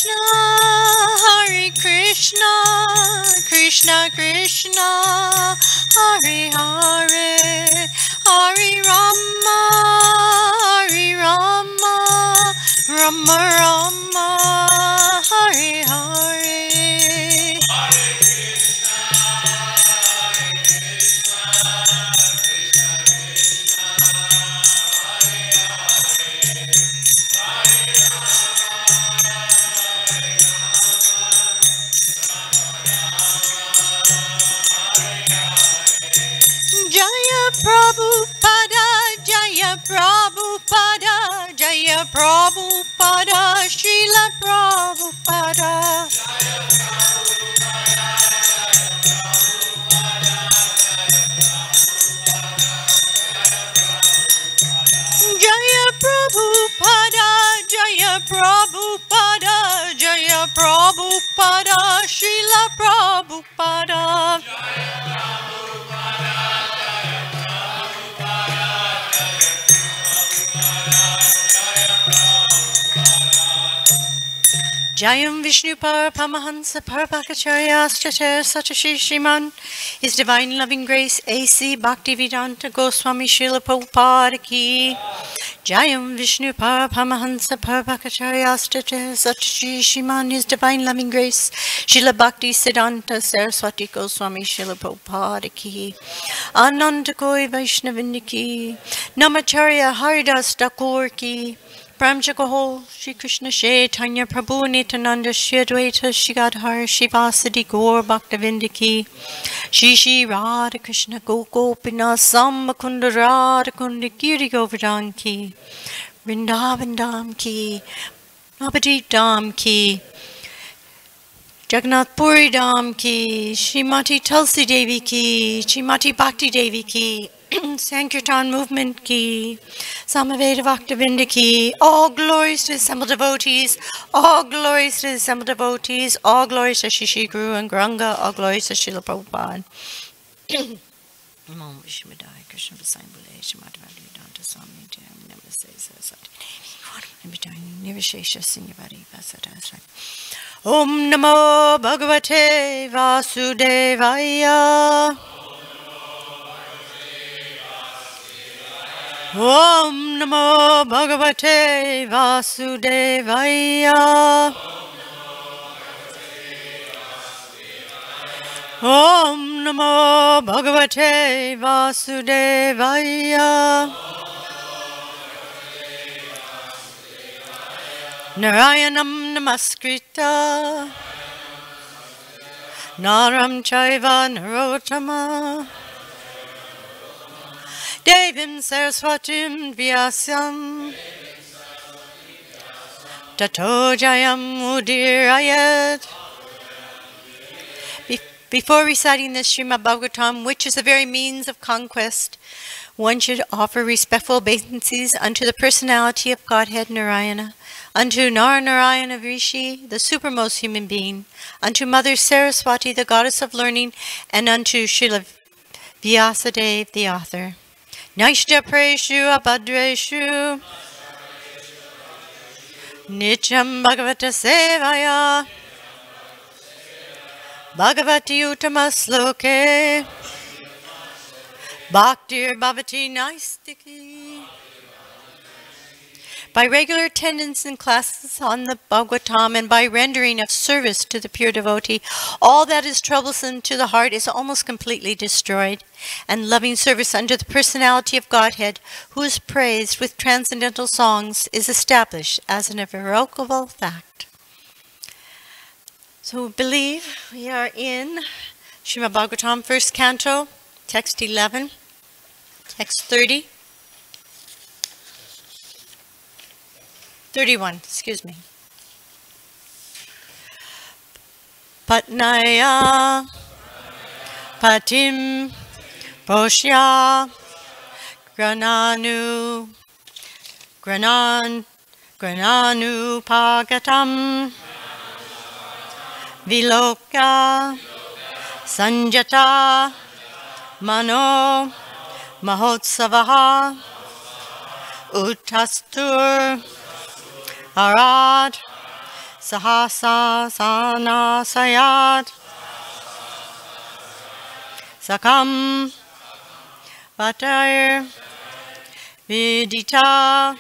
Hare Krishna, Krishna Krishna, Hare Hare, Hare Rama, Hare Rama, Rama Rama, Hare Hare. Jaya Prabhupada, Jaya Prabhupada, Jaya Prabhupada, Srila Prabhupada. Jaya Prabhupada, Jaya Prabhupada, Jaya Prabhupada, Srila Prabhupada. Jayam Vishnu Paramahansa Parapakacharya Astacher Satashi Shriman, His Divine Loving Grace A.C. Bhaktivedanta Goswami Srila Prabhupada Ki. Jayam Vishnu Paramahansa Parapakacharya Astacher Satashi Shriman, His Divine Loving Grace Srila Bhakti Siddhanta Saraswati Goswami Srila Prabhupada Ki. Ananda Koi Vaishnavindi Ki. Namacharya Haridas Thakur Ki. Pramjakaho, Shri Krishna Chaitanya Prabhu Nityananda Shri Advaita Shri Gadhar Shri Vasadi Gaur Bhaktavinda Ki. Shri Shri Radha Krishna Gopina Sammakunda Radha Kunda Giri Govardhan Ki. Vrindavan Dham Ki. Navadvip Dham Ki. Jagannath Puri Dham Ki. Srimati Tulsi Devi Ki. Srimati Bhakti Devi Ki. Sankirtan Movement Ki, Samaveda Bhaktavinda Ki, all glories to the assembled devotees, all glories to the assembled devotees, all glories to Shishi Guru and Granga, all glories to Srila Prabhupada. Om Vishmadaya Krishna Vasambhule Shamatavadi Danta Swami Jam Namaste Saraswati Devi Nivishesha Singyavadi Vasata. Om Namo Bhagavate Vasudevaya. Om Namo Bhagavate Vasudevaya. Om Namo Bhagavate Vasudevaya. Narayanam Namaskrita Naram Chaiva Narottama Devim Saraswatim Vyasam Tato Jayam Udirayat. Before reciting this Srimad Bhagavatam, which is the very means of conquest, one should offer respectful obeisances unto the personality of Godhead Narayana, unto Narayana Rishi, the supermost human being, unto Mother Saraswati, the goddess of learning, and unto Srila Vyasadeva, the author. Naishta Preshu Abhadreshu Nityam Bhagavata Sevaya Bhagavati Uttama Sloke Bhaktir Bhavati Naistiki. By regular attendance in classes on the Bhagavatam and by rendering of service to the pure devotee, all that is troublesome to the heart is almost completely destroyed, and loving service unto the personality of Godhead, who is praised with transcendental songs, is established as an irrevocable fact. So we believe we are in Srimad Bhagavatam, first canto, text 11, text 30. 31, excuse me. Patnaya Patim Poshya Grananu Pagatam Viloka Sanjata Mano Mahotsavaha Uttastur Arad Sahasasanasayat Sakam Vatayr Vidita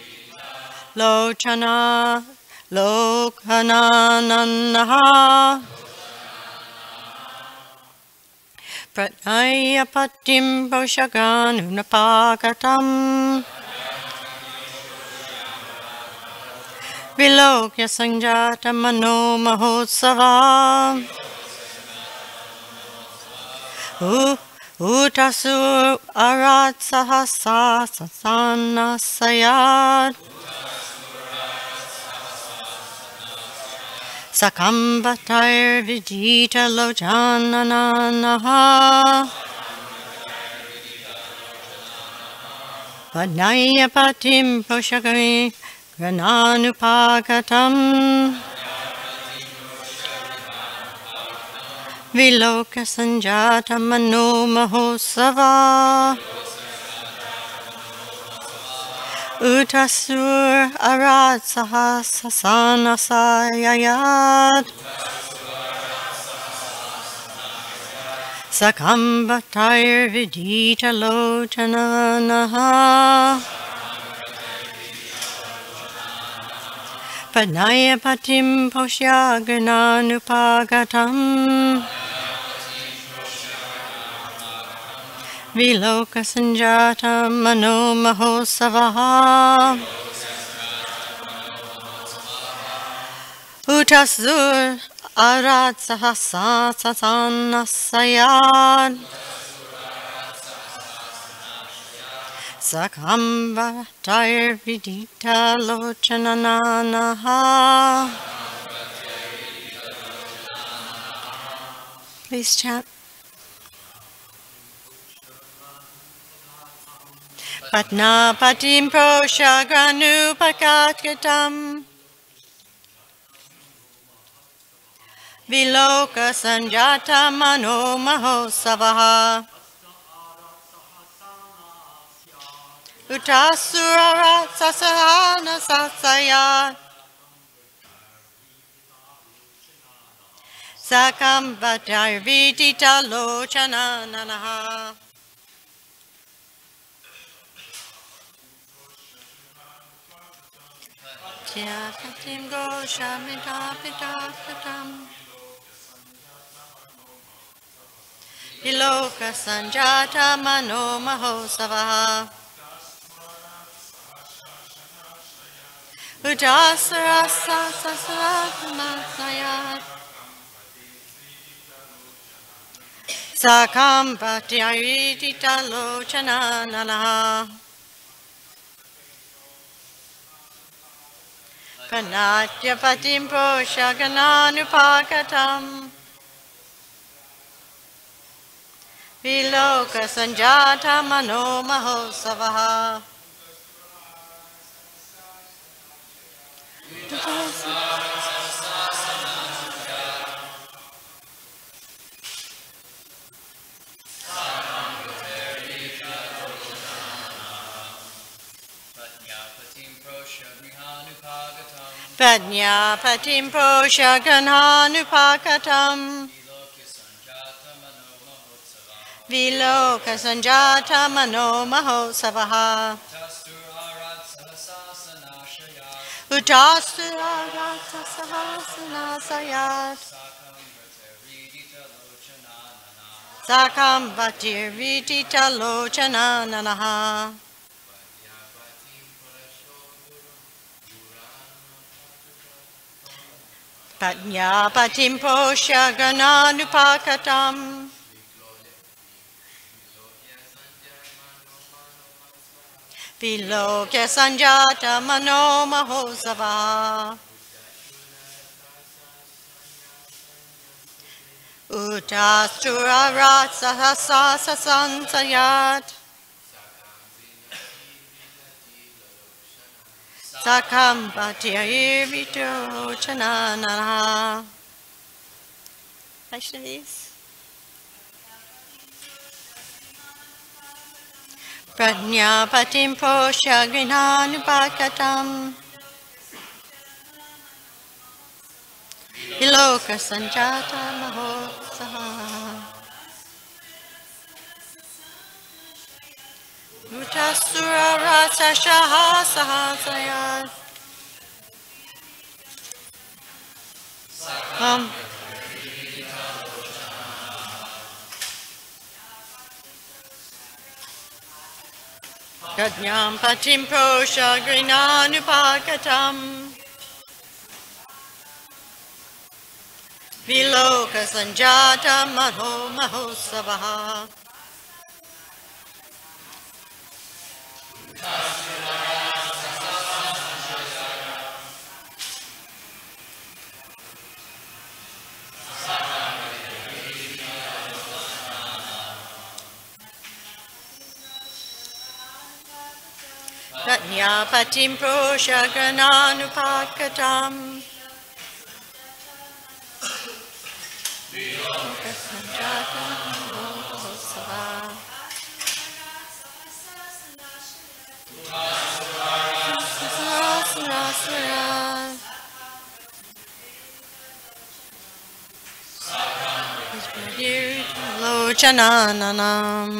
Lochana Lokhanananaha Pratnayapatim Poshaganunapakatam Vilokya Sanjata Mano Mahotsava Utasur Arat Sahasa Sasana Sayat Sakambatayr Vidita Lojananaha Padnayapatim Poshagami Grananupagatam Viloka Sanjata Mano Mahosava Utasur Arat Sahasasana Sayayat Sakambatayr Vidita Lojananaha Padnayapatim Poshyagananupagatam Viloka Sanjata Mano Mahosavaha Utasur Arat Sahasasana Sayad Sakambatayr Vidita Lochananaha. Please chant. Patnapatim Poshaganupakatgatam Viloka Sanjata Mano Mahosavaha Utasura Sasahana Sasayat Sakambatayr Vidita Lochananaha Jakatim Goshamidapidakatam Viloka Sanjata Mano Mahosavaha Udasara Sasasasayat Sakambatayridita Lochananaha Panatyapatim Poshagananupakatam Viloka Sanjata Mano Mahosavaha Padnyapatim Poshagananupakatam Viloka Sanjata Mano Mahosavaha Utasura Sahasana Sakambatir Vidita Lochananaha Padnyapatim Poshagananupakatam Vilokya Sanjata Mano Mahosava Utasura Sahasasayat Sakambatayr Vidita Lochananaha Vaishnavis Pradnyapatim Poshagananupakatam Viloka Sanjata Mahotsaha. Utasura Rasa Shaha Sahasaya. Yajñam Patim Prosha Grinanupakatam. Viloka Sanjata Maho Mahosavaha. Yajñam Patim Prosha Grinanupakatam. Viloka Sanjata Mahosavaha. Lochananam.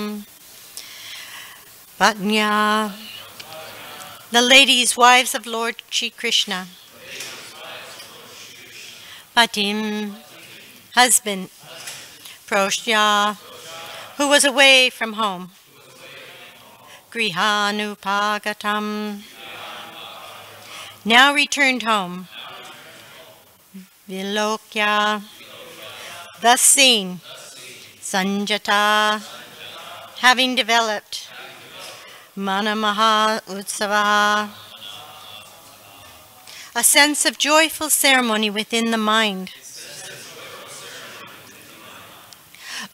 Vatnya, the ladies, wives of Lord Shri Krishna. Patim, husband. Proshya, who was away from home. Grihanupagatam, now returned home. Vilokya, thus seen. Sanjata, having developed. Manamaha Utsava, a sense of joyful ceremony within the mind.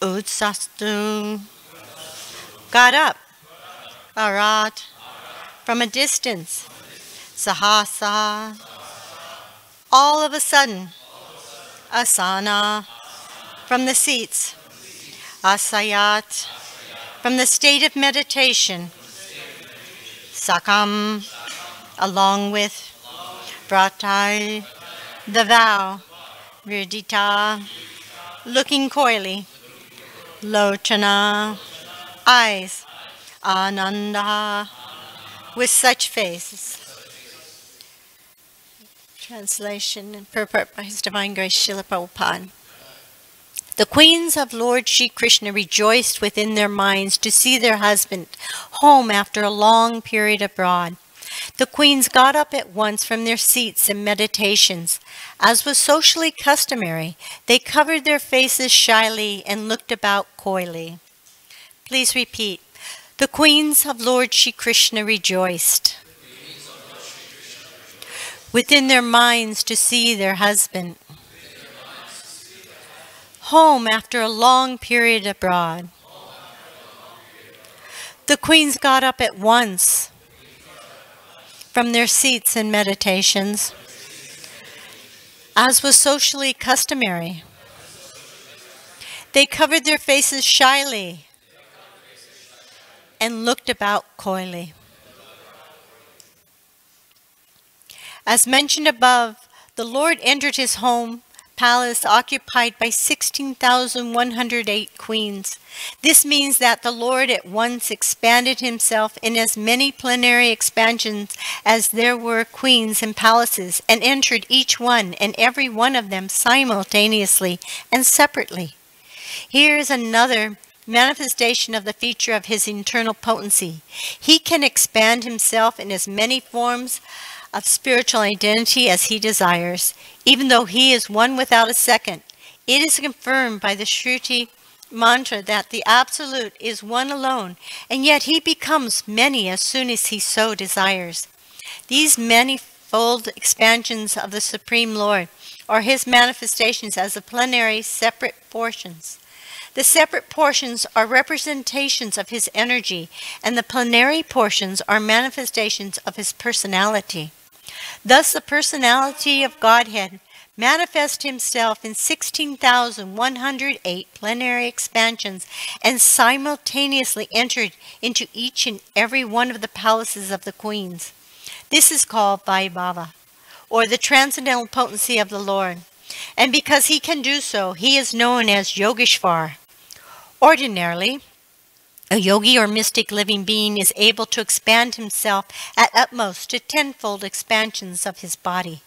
Utsastu, got up. Arat, from a distance. Sahasa, all of a sudden. Asana, from the seats. Asayat, from the state of meditation. Sakam, along with. Vratai, the vow. Virdita, looking coyly. Lochana, eyes. Ananda, with such faces. Translation and purport by His Divine Grace Srila Prabhupada. The queens of Lord Shri Krishna rejoiced within their minds to see their husband home after a long period abroad. The queens got up at once from their seats and meditations. As was socially customary, they covered their faces shyly and looked about coyly. Please repeat. The queens of Lord Shri Krishna rejoiced within their minds to see their husband home after a long period abroad. The queens got up at once from their seats and meditations, as was socially customary. They covered their faces shyly and looked about coyly. As mentioned above, the Lord entered his home palace occupied by 16,108 queens. This means that the Lord at once expanded himself in as many plenary expansions as there were queens and palaces, and entered each one and every one of them simultaneously and separately. Here is another manifestation of the feature of his internal potency. He can expand himself in as many forms of spiritual identity as he desires, even though he is one without a second. It is confirmed by the Shruti mantra that the Absolute is one alone, and yet he becomes many as soon as he so desires. These manifold expansions of the Supreme Lord are his manifestations as the plenary separate portions. The separate portions are representations of his energy, and the plenary portions are manifestations of his personality. Thus, the personality of Godhead manifests himself in 16,108 plenary expansions and simultaneously entered into each and every one of the palaces of the queens. This is called Vaibhava, or the transcendental potency of the Lord. And because he can do so, he is known as Yogeshvar. Ordinarily, a yogi or mystic living being is able to expand himself at utmost to tenfold expansions of his body.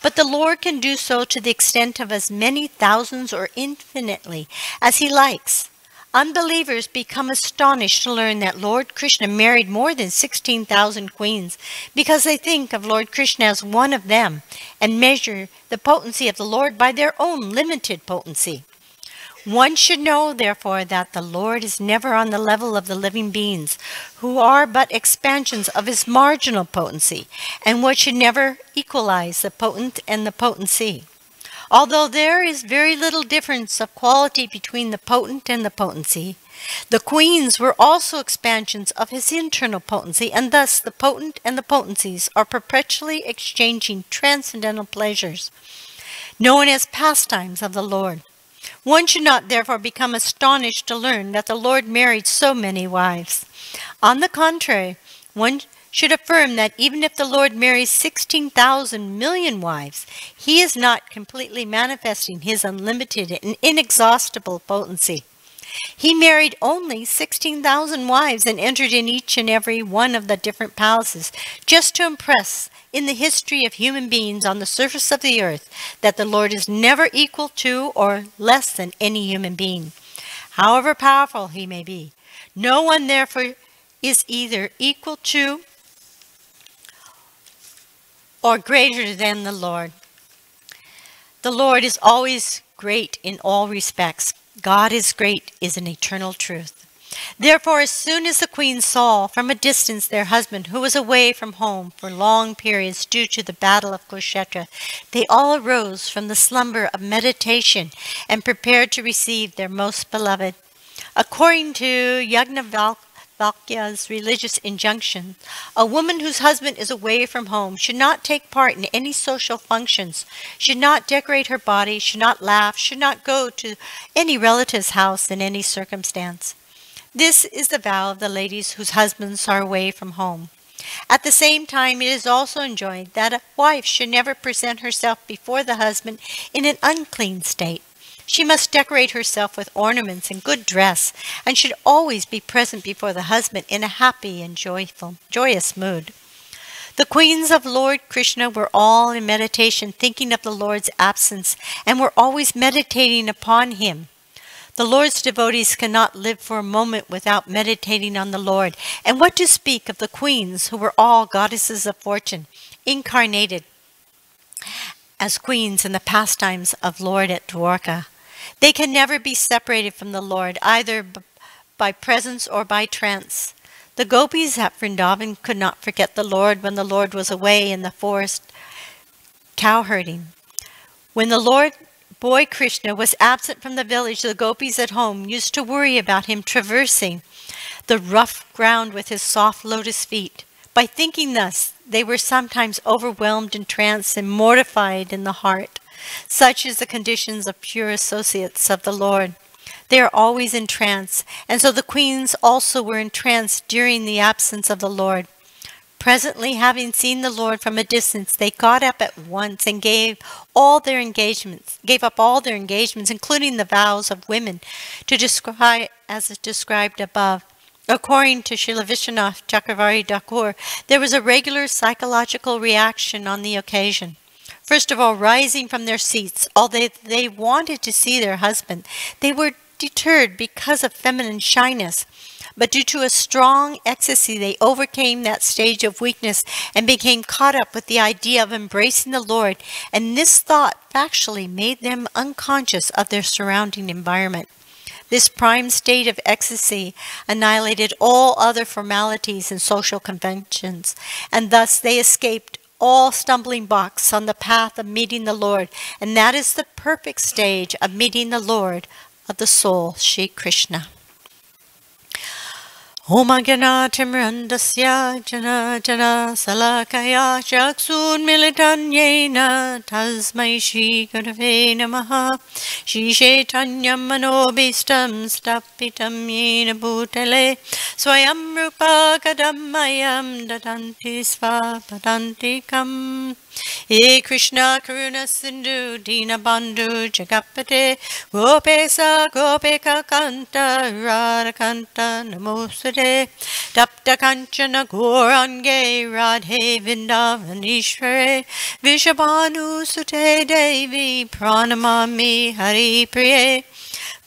But the Lord can do so to the extent of as many thousands or infinitely as he likes. Unbelievers become astonished to learn that Lord Krishna married more than 16,000 queens because they think of Lord Krishna as one of them and measure the potency of the Lord by their own limited potency. One should know, therefore, that the Lord is never on the level of the living beings, who are but expansions of his marginal potency, and one should never equalize the potent and the potency. Although there is very little difference of quality between the potent and the potency, the queens were also expansions of his internal potency, and thus the potent and the potencies are perpetually exchanging transcendental pleasures, known as pastimes of the Lord. One should not therefore become astonished to learn that the Lord married so many wives. On the contrary, one should affirm that even if the Lord marries 16,000 million wives, he is not completely manifesting his unlimited and inexhaustible potency. He married only 16,000 wives and entered in each and every one of the different palaces, just to impress in the history of human beings on the surface of the earth that the Lord is never equal to or less than any human being, however powerful he may be. No one therefore is either equal to or greater than the Lord. The Lord is always great in all respects. God is great is an eternal truth. Therefore, as soon as the queens saw from a distance their husband, who was away from home for long periods due to the battle of Kurukshetra, they all arose from the slumber of meditation and prepared to receive their most beloved. According to Yajnavalkya's religious injunction, a woman whose husband is away from home should not take part in any social functions, should not decorate her body, should not laugh, should not go to any relative's house in any circumstance. This is the vow of the ladies whose husbands are away from home. At the same time, it is also enjoined that a wife should never present herself before the husband in an unclean state. She must decorate herself with ornaments and good dress, and should always be present before the husband in a happy and joyous mood. The queens of Lord Krishna were all in meditation, thinking of the Lord's absence, and were always meditating upon him. The Lord's devotees cannot live for a moment without meditating on the Lord. And what to speak of the queens, who were all goddesses of fortune, incarnated as queens in the pastimes of Lord at Dwarka. They can never be separated from the Lord, either by presence or by trance. The gopis at Vrindavan could not forget the Lord when the Lord was away in the forest cowherding. When the Lord boy Krishna was absent from the village, the gopis at home used to worry about him traversing the rough ground with his soft lotus feet. By thinking thus, they were sometimes overwhelmed in trance and mortified in the heart. Such is the conditions of pure associates of the Lord. They are always in trance, and so the queens also were in trance during the absence of the Lord. Presently, having seen the Lord from a distance, they got up at once and gave up all their engagements, including the vows of women, to describe as described above. According to Srila Vishwanath Chakravarti Thakur, there was a regular psychological reaction on the occasion. First of all, rising from their seats, although they wanted to see their husband, they were deterred because of feminine shyness. But due to a strong ecstasy, they overcame that stage of weakness and became caught up with the idea of embracing the Lord, and this thought factually made them unconscious of their surrounding environment. This prime state of ecstasy annihilated all other formalities and social conventions, and thus they escaped all stumbling blocks on the path of meeting the Lord, and that is the perfect stage of meeting the Lord of the soul, Shri Krishna. Om Agyanatrimrandasya Jana Jana Salakaya Chaksun Militanyena Tasmai Shri Gurave Namaha Shri Chaitanyam Manobhistam Stapitam Yena Bhutale Swayam Rupa Kadamayam Dadanti Svapadantikam. He Krishna Karuna Sindhu Dina Bandhu Jagapate Gopesa Gopeka Kanta Radha Kanta Namosade Tapta Kanchana Gourange Radhe Vindavanishvare Vishabhanu Sute Devi Pranamami Hari Priye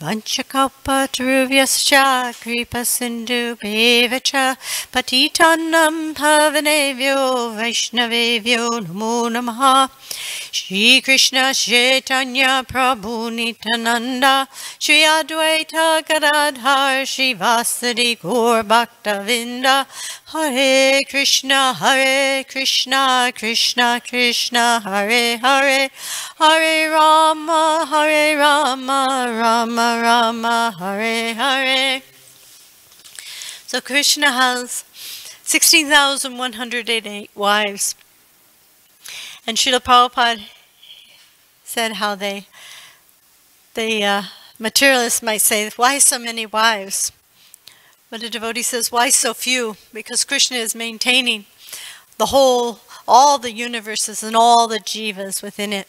Vanchakalpatarubhyascha kripa sindhu bevacha patitanam pavanevyo vaishnavevyo namo namaha. Shri Krishna Chaitanya Prabhu Nityananda Shri Advaita Gadadhar Shri Vasadi Gaur Bhaktavinda Hare Krishna Krishna Krishna Hare Hare Hare Rama Rama Rama Hare Hare. So Krishna has 16,108 wives. And Srila Prabhupada said how the materialists might say, why so many wives? But the devotee says, why so few? Because Krishna is maintaining all the universes and all the jivas within it.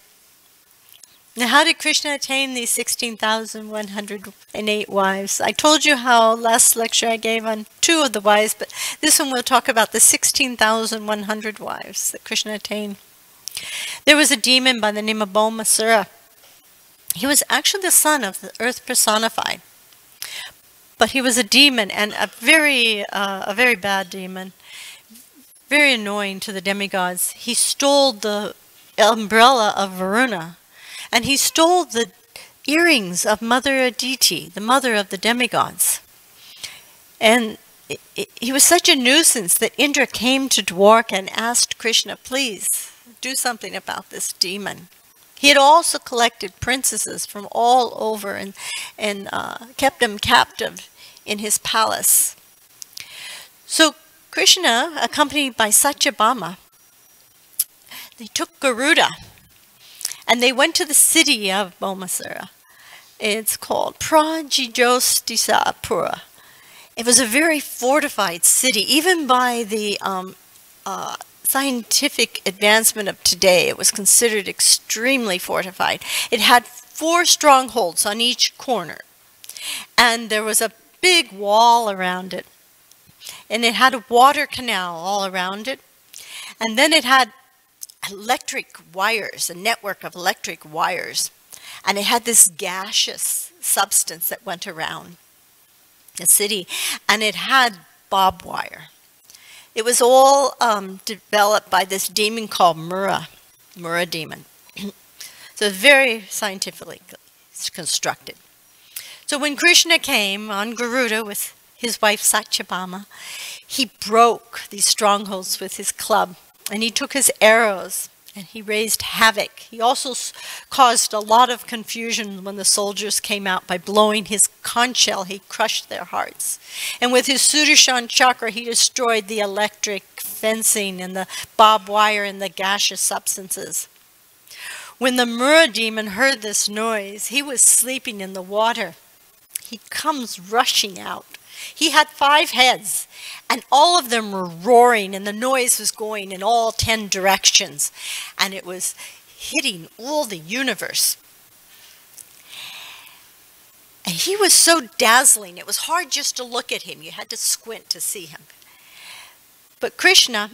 Now, how did Krishna attain these 16,108 wives? I told you how last lecture I gave on 2 of the wives, but this one we'll talk about the 16,100 wives that Krishna attained. There was a demon by the name of Bhaumasura. He was actually the son of the earth personified. But he was a demon, and a very bad demon. Very annoying to the demigods. He stole the umbrella of Varuna. And he stole the earrings of Mother Aditi, the mother of the demigods. And he was such a nuisance that Indra came to Dwarka and asked Krishna, please, do something about this demon. He had also collected princesses from all over and kept them captive in his palace. So Krishna, accompanied by Satyabhama, they took Garuda and they went to the city of Bhaumasura. It's called Prajijostisapura. It was a very fortified city, even by the scientific advancement of today. It was considered extremely fortified. It had 4 strongholds on each corner, and there was a big wall around it, and it had a water canal all around it, and then it had electric wires, a network of electric wires, and it had this gaseous substance that went around the city, and it had barbed wire. It was all developed by this demon called Mura demon. So very scientifically constructed. So when Krishna came on Garuda with his wife Satyabhama, he broke these strongholds with his club, and he took his arrows and he raised havoc. He also caused a lot of confusion when the soldiers came out by blowing his conch shell. He crushed their hearts. And with his Sudarshan chakra, he destroyed the electric fencing and the barbed wire and the gaseous substances. When the Mura demon heard this noise, he was sleeping in the water. He comes rushing out. He had 5 heads, and all of them were roaring, and the noise was going in all 10 directions, and it was hitting all the universe. And he was so dazzling, it was hard just to look at him. You had to squint to see him. But Krishna,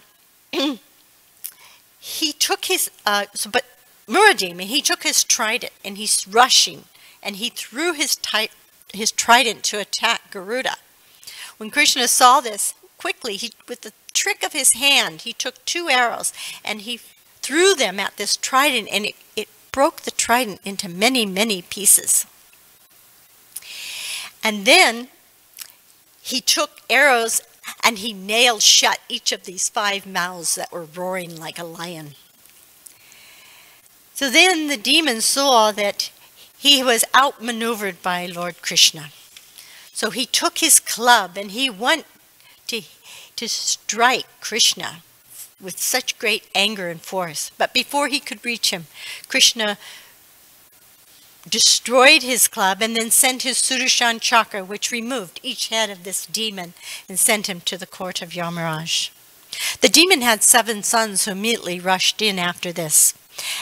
he took his, but Muradima, he took his trident, and he's rushing, and he threw his trident to attack Garuda. When Krishna saw this, quickly, with the trick of his hand, he took 2 arrows and he threw them at this trident, and it broke the trident into many, many pieces. And then he took arrows and he nailed shut each of these 5 mouths that were roaring like a lion. So then the demon saw that he was outmaneuvered by Lord Krishna. So he took his club and he went to strike Krishna with such great anger and force. But before he could reach him, Krishna destroyed his club and then sent his Sudarshan chakra, which removed each head of this demon and sent him to the court of Yamaraj. The demon had 7 sons who immediately rushed in after this.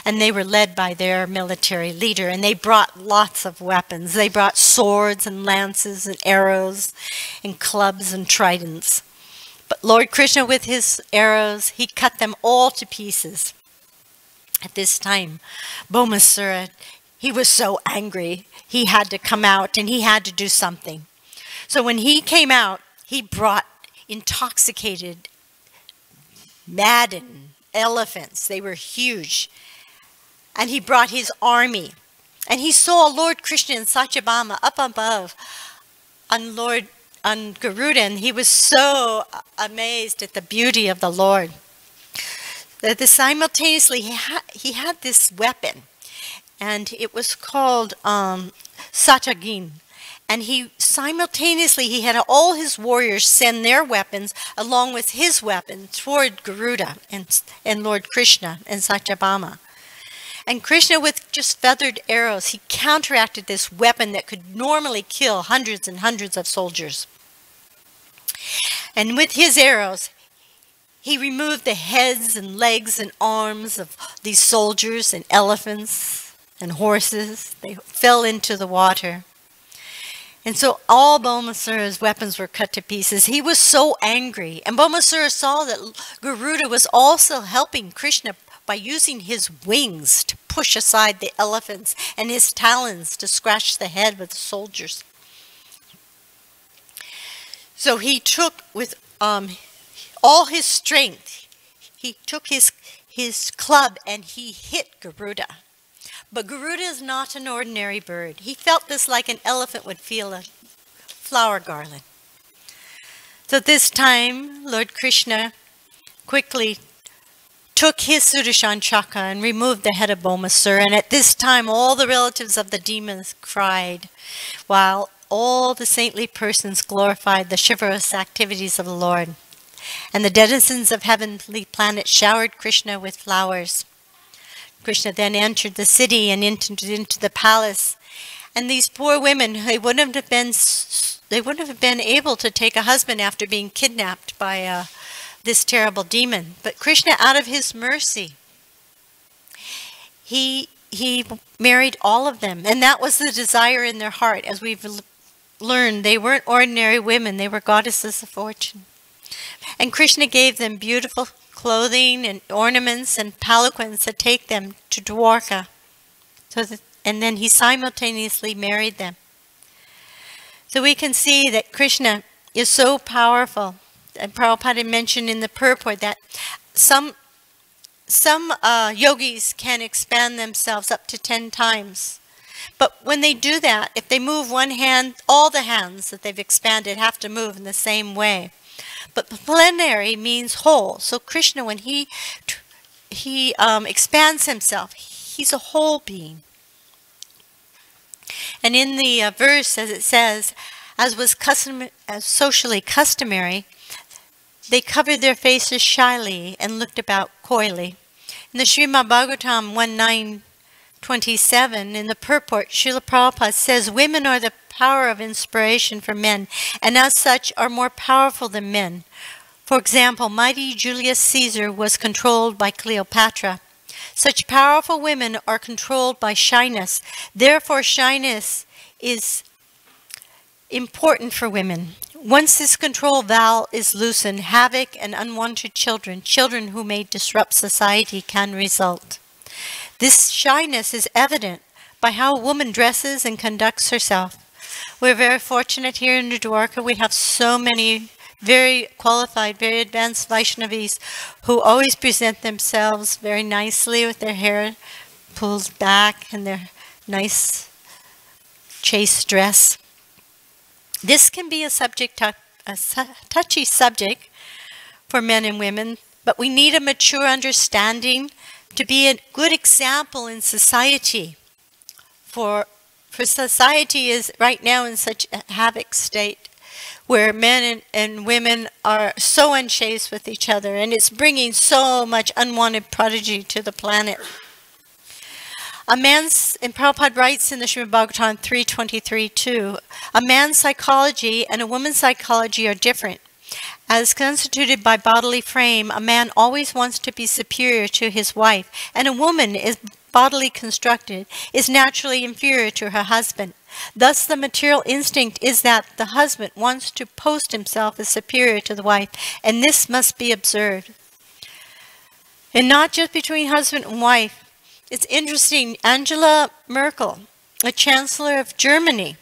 And they were led by their military leader, and they brought lots of weapons. They brought swords and lances and arrows and clubs and tridents. But Lord Krishna, with his arrows, he cut them all to pieces. At this time, Bhaumasura, he was so angry, he had to come out and he had to do something. So when he came out, he brought intoxicated, maddened elephants. They were huge. And he brought his army. And he saw Lord Krishna and Satyabhama up above on Garuda, and he was so amazed at the beauty of the Lord that simultaneously he had this weapon, and it was called Satyagin. And he had all his warriors send their weapons along with his weapon toward Garuda and Lord Krishna and Satyabhama. And Krishna, with just feathered arrows, he counteracted this weapon that could normally kill hundreds and hundreds of soldiers. And with his arrows, he removed the heads and legs and arms of these soldiers and elephants and horses. They fell into the water. And so all Bhaumasura's weapons were cut to pieces. He was so angry. And Bhaumasura saw that Garuda was also helping Krishna by using his wings to push aside the elephants and his talons to scratch the head of the soldiers. So he took with all his strength, he took his club and he hit Garuda. But Garuda is not an ordinary bird. He felt this like an elephant would feel a flower garland. So this time, Lord Krishna quickly took his Sudarshan Chakra and removed the head of Bhaumasura. And at this time, all the relatives of the demons cried, while all the saintly persons glorified the chivalrous activities of the Lord. And the denizens of heavenly planets showered Krishna with flowers. Krishna then entered the city and into the palace. And these poor women, they wouldn't have been able to take a husband after being kidnapped by this terrible demon. But Krishna, out of his mercy, he married all of them. And that was the desire in their heart. As we've learned, they weren't ordinary women. They were goddesses of fortune. And Krishna gave them beautiful clothing and ornaments and palanquins to take them to Dwarka. And then he simultaneously married them. So we can see that Krishna is so powerful. And Prabhupada mentioned in the purport that some yogis can expand themselves up to 10 times. But when they do that, if they move one hand, all the hands that they've expanded have to move in the same way. But plenary means whole. So Krishna, when he expands himself, he's a whole being. And in the verse, as it says, as was socially customary, they covered their faces shyly and looked about coyly. In the Srimad Bhagavatam 1.9.27, in the purport, Srila Prabhupada says, women are the power of inspiration for men, and as such are more powerful than men. For example, mighty Julius Caesar was controlled by Cleopatra. Such powerful women are controlled by shyness. Therefore, shyness is important for women. Once this control valve is loosened, havoc and unwanted children who may disrupt society, can result. This shyness is evident by how a woman dresses and conducts herself. We're very fortunate here in Dwarka. We have so many very qualified, very advanced Vaishnavis who always present themselves very nicely with their hair pulled back and their nice chaste dress. This can be a touchy subject for men and women, but we need a mature understanding to be a good example in society. For society is right now in such a havoc state where men and women are so unchaste with each other, and it's bringing so much unwanted prodigy to the planet. And Prabhupada writes in the Srimad Bhagavatam 3.23 too, a man's psychology and a woman's psychology are different. As constituted by bodily frame, a man always wants to be superior to his wife, and a woman is bodily constructed, is naturally inferior to her husband. Thus, the material instinct is that the husband wants to post himself as superior to the wife, and this must be observed. And not just between husband and wife. It's interesting, Angela Merkel, the Chancellor of Germany,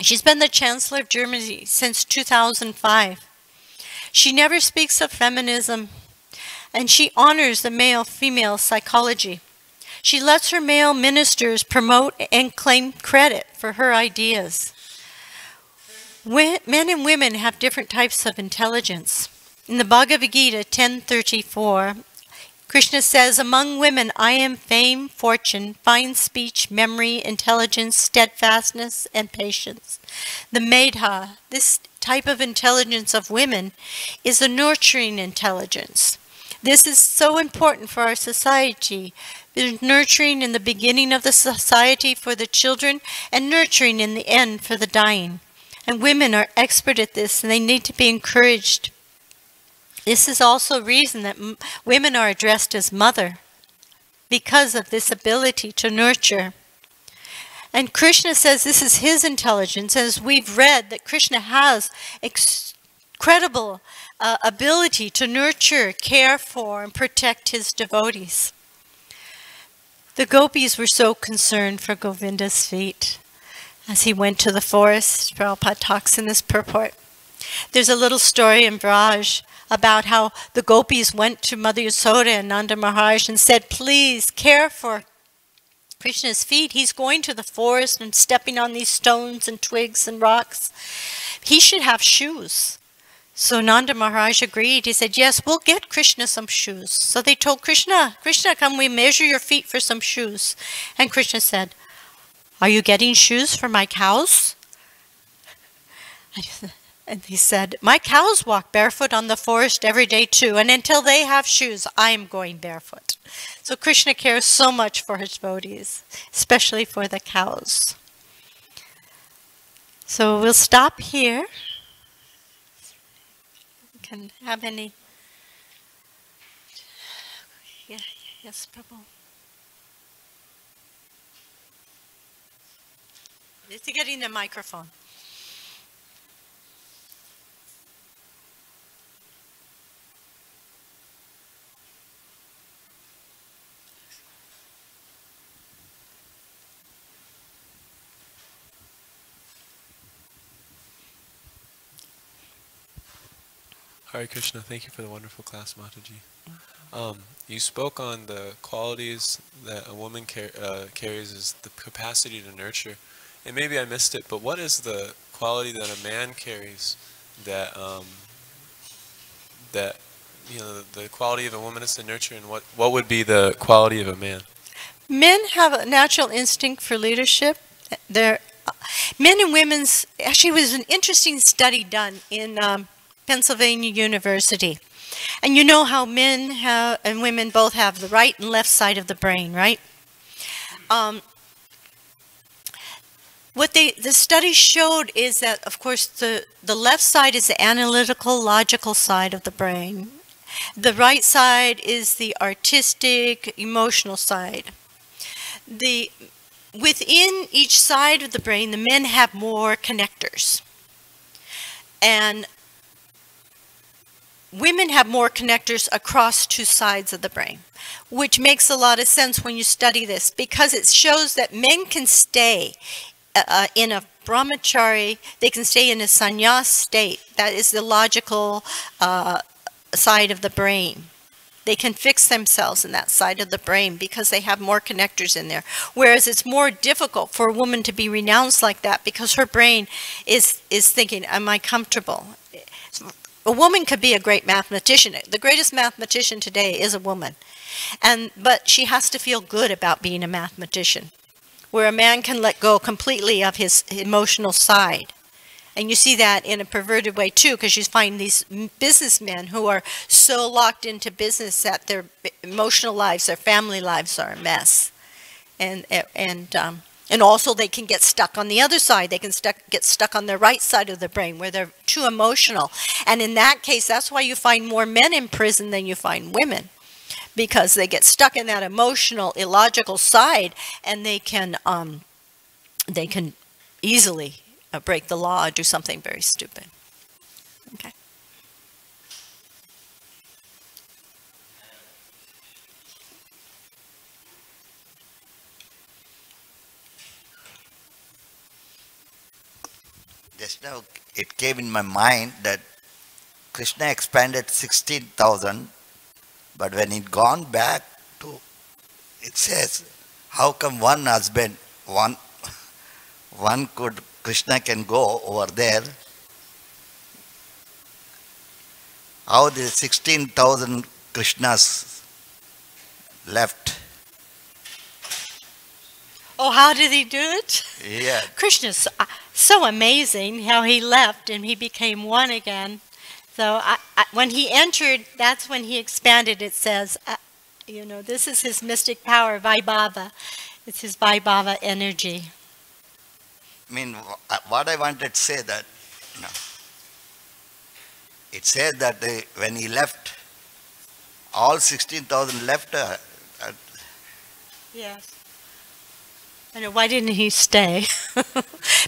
she's been the Chancellor of Germany since 2005. She never speaks of feminism, and she honors the male-female psychology. She lets her male ministers promote and claim credit for her ideas. Men and women have different types of intelligence. In the Bhagavad Gita 10:34, Krishna says, among women I am fame, fortune, fine speech, memory, intelligence, steadfastness, and patience. The Medha, this type of intelligence of women, is a nurturing intelligence. This is so important for our society. There's nurturing in the beginning of the society for the children and nurturing in the end for the dying. And women are expert at this, and they need to be encouraged. This is also a reason that women are addressed as mother, because of this ability to nurture. And Krishna says this is his intelligence, as we've read that Krishna has incredible ability to nurture, care for, and protect his devotees. The gopis were so concerned for Govinda's feet as he went to the forest. Prabhupada talks in this purport. There's a little story in Braj about how the gopis went to Mother Yasoda and Nanda Maharaj and said, please care for Krishna's feet. He's going to the forest and stepping on these stones and twigs and rocks. He should have shoes. So Nanda Maharaj agreed. He said, yes, we'll get Krishna some shoes. So they told Krishna, Krishna, come we measure your feet for some shoes. And Krishna said, are you getting shoes for my cows? And he said, my cows walk barefoot on the forest every day too, and until they have shoes, I am going barefoot. So Krishna cares so much for his devotees, especially for the cows. So we'll stop here. Can have any? Yeah, yes, Prabhu. It's getting the microphone. Hare Krishna, thank you for the wonderful class, Mataji. You spoke on the qualities that a woman carries is the capacity to nurture. And maybe I missed it, but what is the quality that a man carries that, the quality of a woman is to nurture, and what would be the quality of a man? Men have a natural instinct for leadership. Men and women's, actually it was an interesting study done in Pennsylvania University. And you know how men and women both have the right and left side of the brain, right? What the study showed is that, of course, the left side is the analytical, logical side of the brain. The right side is the artistic, emotional side. Within each side of the brain, the men have more connectors. And women have more connectors across two sides of the brain, which makes a lot of sense when you study this, because it shows that men can stay in a brahmachari, they can stay in a sannyas state. That is the logical side of the brain. They can fix themselves in that side of the brain because they have more connectors in there. Whereas it's more difficult for a woman to be renounced like that because her brain is thinking, am I comfortable? A woman could be a great mathematician. The greatest mathematician today is a woman. But she has to feel good about being a mathematician, where a man can let go completely of his emotional side. And you see that in a perverted way too, because you find these businessmen who are so locked into business that their emotional lives, their family lives are a mess. And And also they can get stuck on the other side. They can get stuck on the right side of the brain where they're too emotional. And in that case, that's why you find more men in prison than you find women. Because they get stuck in that emotional, illogical side, and they can easily break the law or do something very stupid. Okay. Just now it came in my mind that Krishna expanded 16,000, but when it gone back to, it says, how come one husband, one could, Krishna can go over there? How the 16,000 Krishnas left? Oh, how did he do it? Yeah. Krishna's so amazing how he left and he became one again. So when he entered, that's when he expanded. It says, this is his mystic power, Vaibhava. It's his Vaibhava energy. I mean, what I wanted to say that, it said that when he left, all 16,000 left. Yes. I know, why didn't he stay?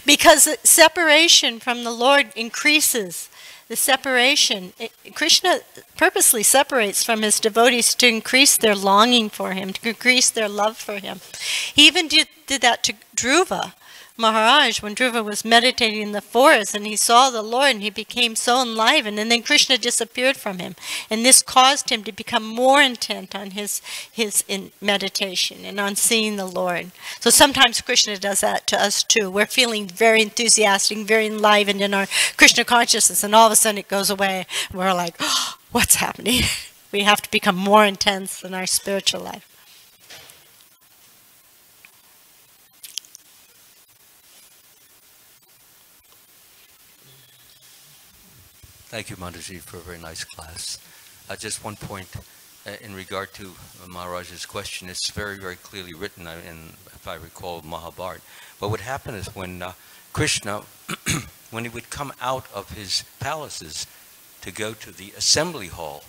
Because separation from the Lord increases. The separation. Krishna purposely separates from his devotees to increase their longing for him, to increase their love for him. He even did that to Dhruva Maharaj when Dhruva was meditating in the forest and he saw the Lord and he became so enlivened, and then Krishna disappeared from him. And this caused him to become more intent on his meditation and on seeing the Lord. So sometimes Krishna does that to us too. We're feeling very enthusiastic, very enlivened in our Krishna consciousness, and all of a sudden it goes away. We're like, oh, what's happening? We have to become more intense in our spiritual life. Thank you, Mataji, for a very nice class. Just one point in regard to Maharaj's question. It's very, very clearly written in, if I recall, Mahabharata. But what happened is when Krishna, when he would come out of his palaces to go to the assembly hall,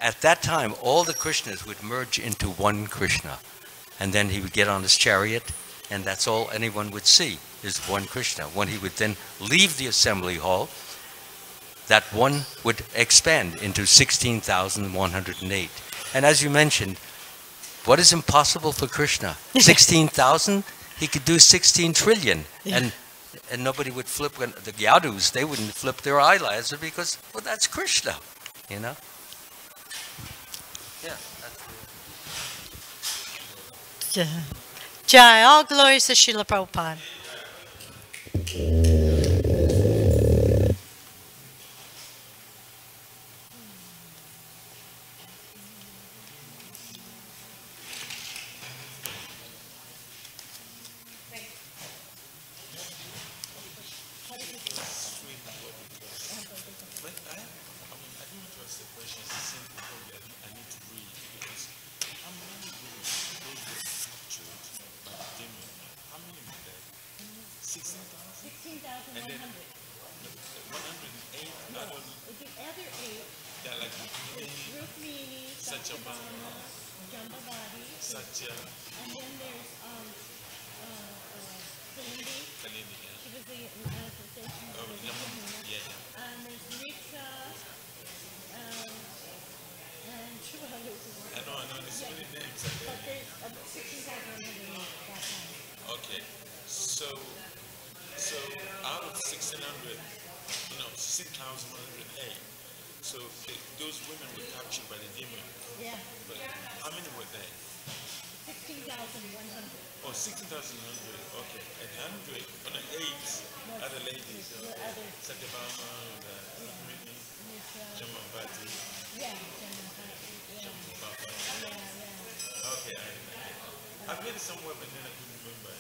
at that time, all the Krishnas would merge into one Krishna. And then he would get on his chariot, and that's all anyone would see, is one Krishna. When he would then leave the assembly hall, that one would expand into 16,108. And as you mentioned, what is impossible for Krishna? 16,000? He could do 16 trillion. Yeah. And nobody would flip, the Yadus, they wouldn't flip their eyelids because, well, that's Krishna, you know? Yeah. Jai, all glories to Srila Prabhupada. Okay, so out of 1,600, 6,108. So those women were captured by the demon. Yeah. But how many were there? 16,100. Oh, 16,100. Okay. And 100 on the 8 other ladies. Satyabhama, Rukmini, Jamabati. Yeah. Jamabati. Yeah. Okay. I read it somewhere, but then I couldn't remember.